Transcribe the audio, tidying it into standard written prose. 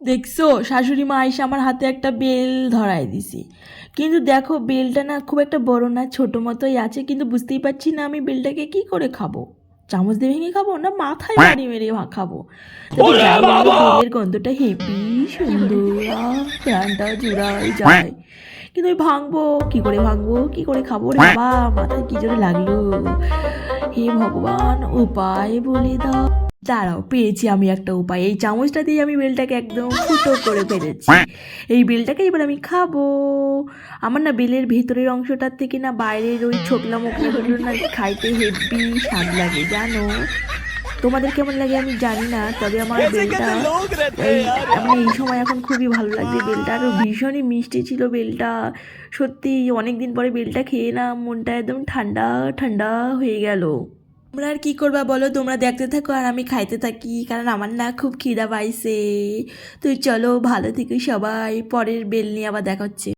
দেখছো শাশুড়ি মা এসে আমার হাতে একটা বেল ধরাই দিছি, কিন্তু দেখো বেলটা না খুব একটা বড় না, ছোট মতোই আছে, কিন্তু বুঝতেই পারছি না আমি বেলটাকে কি করে খাবো। চামচ দিয়ে ভেঙে খাবো না মাথায় বাড়ি মেরে খাবো। তবে যাই বলো বেলের গন্ধটা হেবি সুন্দর, প্রাণটা জুড়াই যায়। কিন্তু আমি ভাঙবো কি করে, ভাঙবো কি করে, খাবো রে বাবা, মাথায় কি জোরে লাগলো। হে ভগবান, উপায় বলে দাও। দাঁড়াও, পেয়েছি আমি একটা উপায়। এই চামচটা দিয়ে আমি বেলটাকে একদম ফুটো করে ফেলেছি। এই বেলটাকে এবার আমি খাবো। আমার না বেলের ভেতরের অংশটার থেকে না বাইরের ওই ছোকলা মোকলাগুলো না খাইতে হেব্বি স্বাদ লাগে জানো। তোমাদের কেমন লাগে আমি জানি না, তবে আমার বেলটা এই মানে এই সময় এখন খুবই ভালো লাগছে। বেলটা আরও ভীষণই মিষ্টি ছিল বেলটা। সত্যি অনেক দিন পরে বেলটা খেয়ে না মনটা একদম ঠান্ডা ঠান্ডা হয়ে গেল। তোমরা আর কি করবা বলো, তোমরা দেখতে থাকো আর আমি খাইতে থাকি, কারণ আমার না খুব খিদা পাইছে। তো চলো, ভালো থেকো সবাই, পরের বেল নিয়ে আবার দেখা হচ্ছে।